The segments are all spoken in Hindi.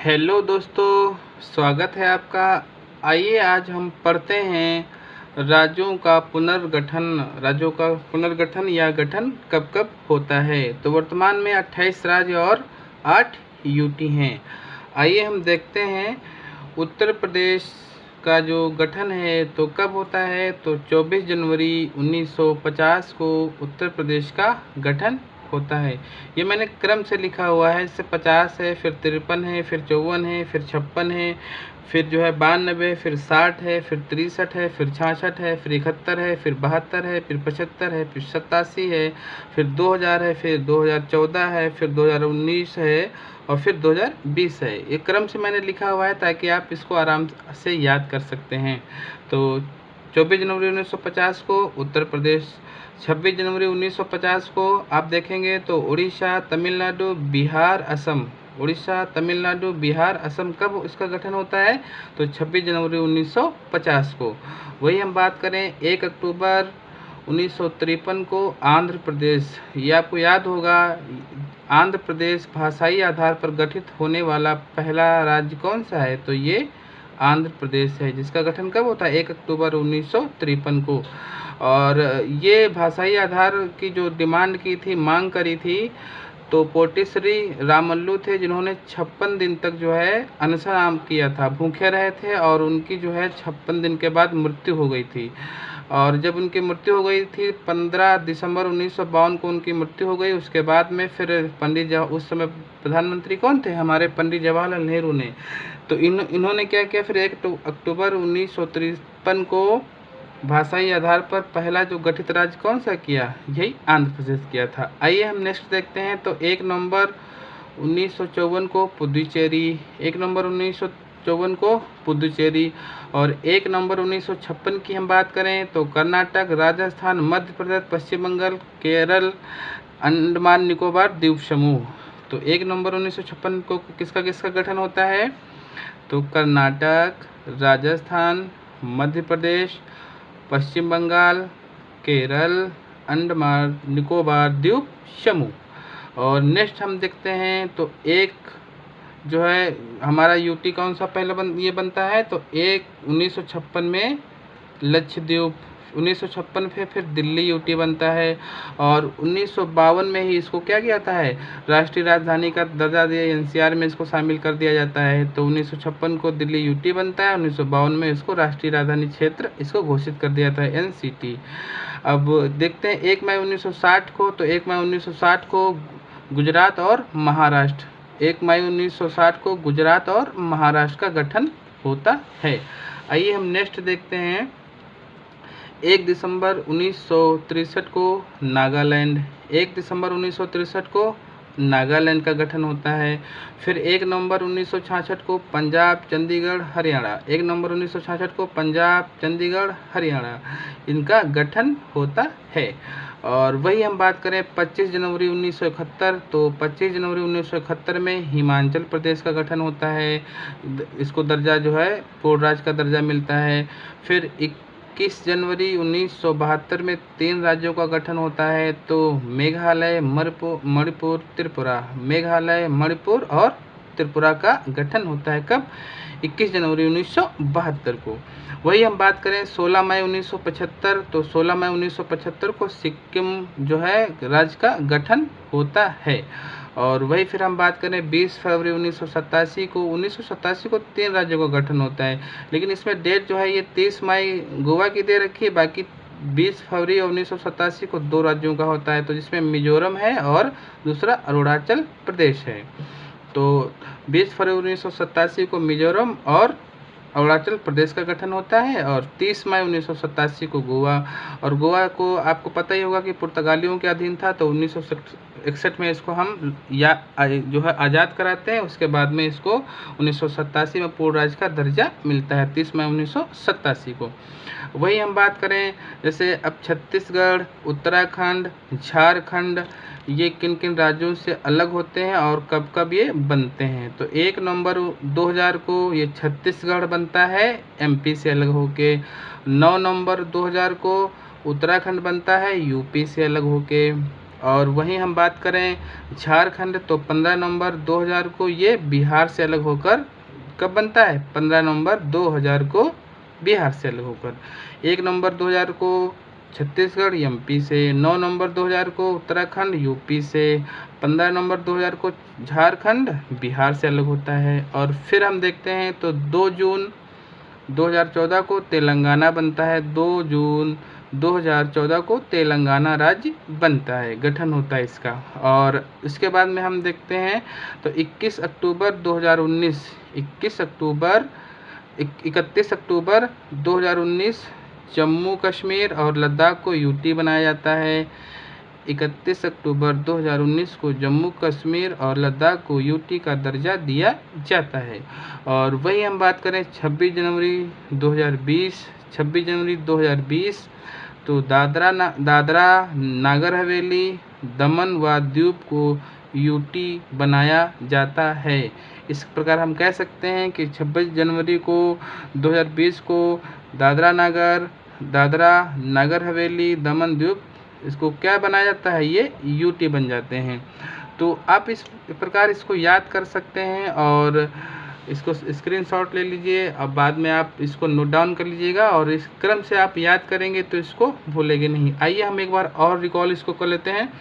हेलो दोस्तों, स्वागत है आपका। आइए आज हम पढ़ते हैं राज्यों का पुनर्गठन या गठन कब कब होता है। तो वर्तमान में 28 राज्य और 8 यूटी हैं। आइए हम देखते हैं उत्तर प्रदेश का जो गठन है तो कब होता है। तो 24 जनवरी 1950 को उत्तर प्रदेश का गठन होता है। ये मैंने क्रम से लिखा हुआ है, इससे 50 है, फिर 53 है, फिर 54 है, फिर 56 है, फिर जो है 92, फिर 60 है, फिर 63 है, फिर 66 है, फिर 71 है, फिर 72 है, फिर 75 है, फिर 87 है, फिर 2000 है, फिर 2014 है, फिर 2019 है और फिर 2020 है। ये क्रम से मैंने लिखा हुआ है ताकि आप इसको आराम से याद कर सकते हैं। तो 24 जनवरी 1950 को उत्तर प्रदेश, 26 जनवरी 1950 को आप देखेंगे तो उड़ीसा, तमिलनाडु, बिहार, असम। उड़ीसा, तमिलनाडु, बिहार, असम कब इसका गठन होता है। तो 26 जनवरी 1950 को। वही हम बात करें 1 अक्टूबर 1953 को आंध्र प्रदेश। ये आपको याद होगा, आंध्र प्रदेश भाषाई आधार पर गठित होने वाला पहला राज्य कौन सा है। तो ये आंध्र प्रदेश है, जिसका गठन कब होता है 1 अक्टूबर 1953 को। और ये भाषाई आधार की जो डिमांड की थी, मांग करी थी, तो पोटिश्री रामल्लू थे, जिन्होंने 56 दिन तक जो है अनशन किया था, भूखे रहे थे और उनकी जो है 56 दिन के बाद मृत्यु हो गई थी। और जब उनकी मृत्यु हो गई थी 15 दिसंबर 1952 को उनकी मृत्यु हो गई। उसके बाद में फिर उस समय प्रधानमंत्री कौन थे, हमारे पंडित जवाहरलाल नेहरू ने। तो इन्होंने क्या किया, फिर 1 अक्टूबर 1953 को भाषाई आधार पर पहला जो गठित राज्य कौन सा किया, यही आंध्र प्रदेश किया था। आइए हम नेक्स्ट देखते हैं। तो 1 नवंबर 1954 को पुडुचेरी, 1 नवंबर 1954 को पुडुचेरी। और 1 नवंबर 1956 की हम बात करें तो कर्नाटक, राजस्थान, मध्य प्रदेश, पश्चिम बंगाल, केरल, अंडमान निकोबार द्वीप समूह। तो 1 नवंबर 1956 को किसका किसका गठन होता है। तो कर्नाटक, राजस्थान, मध्य प्रदेश, पश्चिम बंगाल, केरल, अंडमान निकोबार द्वीप समूह। और नेक्स्ट हम देखते हैं तो एक जो है हमारा यूटी कौन सा पहला ये बनता है। तो 1956 में लक्षद्वीप, 1956 फिर दिल्ली यूटी बनता है। और 1952 में ही इसको क्या किया जाता है, राष्ट्रीय राजधानी का दर्जा दिया, एनसीआर में इसको शामिल कर दिया जाता है। तो 1956 को दिल्ली यूटी बनता है, 1952 में इसको राष्ट्रीय राजधानी क्षेत्र इसको घोषित कर दिया जाता है, एनसीटी। अब देखते हैं 1 मई 1960 को। तो 1 मई 1960 को गुजरात और महाराष्ट्र, 1 मई 1960 को गुजरात और महाराष्ट्र का गठन होता है। आइए हम नेक्स्ट देखते हैं 1 दिसंबर 1963 को नागालैंड, 1 दिसंबर 1963 को नागालैंड का गठन होता है। फिर 1 नवंबर 1966 को पंजाब, चंडीगढ़, हरियाणा, 1 नवंबर 1966 को पंजाब, चंडीगढ़, हरियाणा इनका गठन होता है। और वही हम बात करें 25 जनवरी 1971, तो 25 जनवरी 1971 में हिमाचल प्रदेश का गठन होता है, इसको दर्जा जो है पूर्ण राज्य का दर्जा मिलता है। फिर 21 जनवरी 1972 में 3 राज्यों का गठन होता है। तो मेघालय, मणिपुर, त्रिपुरा, मेघालय, मणिपुर और त्रिपुरा का गठन होता है कब, 21 जनवरी 1972 को। वही हम बात करें 16 मई 1975, तो 16 मई 1975 को सिक्किम जो है राज्य का गठन होता है। और वही फिर हम बात करें 20 फरवरी 1987 को, 1987 को 3 राज्यों का गठन होता है, लेकिन इसमें डेट जो है ये 30 मई गोवा की दे रखी है, बाकी 20 फरवरी 1987 को 2 राज्यों का होता है, तो जिसमें मिजोरम है और दूसरा अरुणाचल प्रदेश है। तो 20 फरवरी 1987 को मिजोरम और अरुणाचल प्रदेश का गठन होता है। और 30 मई 1987 को गोवा, और गोवा को आपको पता ही होगा कि पुर्तगालियों के अधीन था, तो 1961 में इसको हम जो है आज़ाद कराते हैं। उसके बाद में इसको 1987 में पूर्ण राज्य का दर्जा मिलता है, 30 मई 1987 को। वही हम बात करें जैसे अब छत्तीसगढ़, उत्तराखंड, झारखंड ये किन किन राज्यों से अलग होते हैं और कब कब ये बनते हैं। तो 1 नवंबर 2000 को ये छत्तीसगढ़ बनता है एमपी से अलग होके। 9 नवंबर 2000 को उत्तराखंड बनता है यूपी से अलग होके। और वहीं हम बात करें झारखंड, तो 15 नवंबर 2000 को ये बिहार से अलग होकर कब बनता है? 15 नवंबर 2000 को बिहार से अलग होकर। 1 नवंबर 2000 को छत्तीसगढ़ एमपी से, 9 नवंबर 2000 को उत्तराखंड यूपी से, 15 नवंबर 2000 को झारखंड बिहार से अलग होता है। और फिर हम देखते हैं तो 2 जून 2014 को तेलंगाना बनता है। 2 जून 2014 को तेलंगाना राज्य बनता है, गठन होता है इसका। और इसके बाद में हम देखते हैं तो 31 अक्टूबर 2019 जम्मू कश्मीर और लद्दाख को यूटी बनाया जाता है। 31 अक्टूबर 2019 को जम्मू कश्मीर और लद्दाख को यूटी का दर्जा दिया जाता है। और वही हम बात करें 26 जनवरी 2020 तो दादरा नागर हवेली, दमन व दीव को यूटी बनाया जाता है। इस प्रकार हम कह सकते हैं कि 26 जनवरी को 2020 को दादरा नागर हवेली, दमन दीव इसको क्या बनाया जाता है? ये यूटी बन जाते हैं। तो आप इस प्रकार इसको याद कर सकते हैं और इसको स्क्रीनशॉट ले लीजिए। अब बाद में आप इसको नोट डाउन कर लीजिएगा और इस क्रम से आप याद करेंगे तो इसको भूलेंगे नहीं। आइए हम एक बार और रिकॉल इसको कर लेते हैं।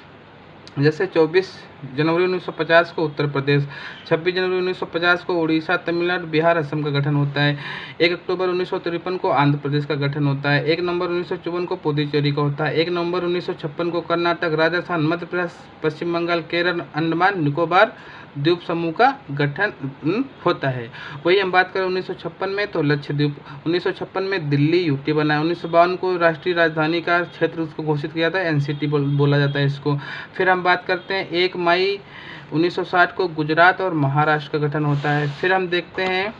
जैसे 24 जनवरी 1950 को उत्तर प्रदेश, 26 जनवरी 1950 को उड़ीसा, तमिलनाडु, बिहार, असम का गठन होता है। 1 अक्टूबर 1953 को आंध्र प्रदेश का गठन होता है। 1 नवंबर 1954 को पुदुचेरी का होता है। 1 नवंबर 1956 को कर्नाटक, राजस्थान, मध्य प्रदेश, पश्चिम बंगाल, केरल, अंडमान निकोबार द्वीप समूह का गठन होता है। वही हम बात करें 1956 में तो लक्षद्वीप, 1956 में दिल्ली यूटी बना है। 1952 को राष्ट्रीय राजधानी का क्षेत्र उसको घोषित किया था, एनसीटी बोला जाता है इसको। फिर हम बात करते हैं 1 मई 1960 को गुजरात और महाराष्ट्र का गठन होता है। फिर हम देखते हैं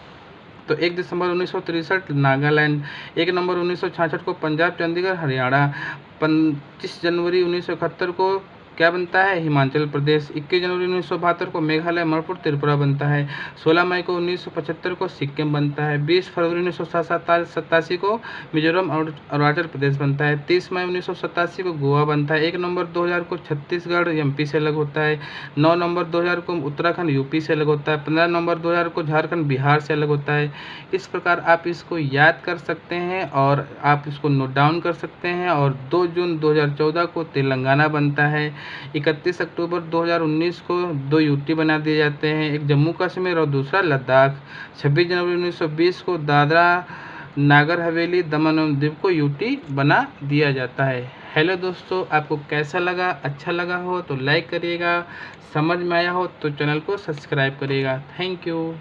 तो 1 दिसंबर 1963 नागालैंड, 1 नवंबर 1966 को पंजाब, चंडीगढ़, हरियाणा, 25 जनवरी 1971 को क्या बनता है? हिमाचल प्रदेश, 21 जनवरी 1972 को मेघालय, मणिपुर, त्रिपुरा बनता है। 16 मई को 1975 को सिक्किम बनता है। 20 फरवरी 1987 को मिजोरम और अरुणाचल प्रदेश बनता है। 30 मई 1987 को गोवा बनता है। 1 नवंबर 2000 को छत्तीसगढ़ एमपी से अलग होता है। 9 नवंबर 2000 को उत्तराखंड यूपी से अलग होता है। 15 नवंबर 2000 को झारखंड बिहार से अलग होता है। इस प्रकार आप इसको याद कर सकते हैं और आप इसको नोट डाउन कर सकते हैं। और 2 जून 2014 को तेलंगाना बनता है। 31 अक्टूबर 2019 को 2 यूटी बना दिए जाते हैं, एक जम्मू कश्मीर और दूसरा लद्दाख। 26 जनवरी 1920 को दादरा नागर हवेली, दमन एवं दीव को यूटी बना दिया जाता है। हेलो दोस्तों, आपको कैसा लगा? अच्छा लगा हो तो लाइक करिएगा, समझ में आया हो तो चैनल को सब्सक्राइब करिएगा। Thank you.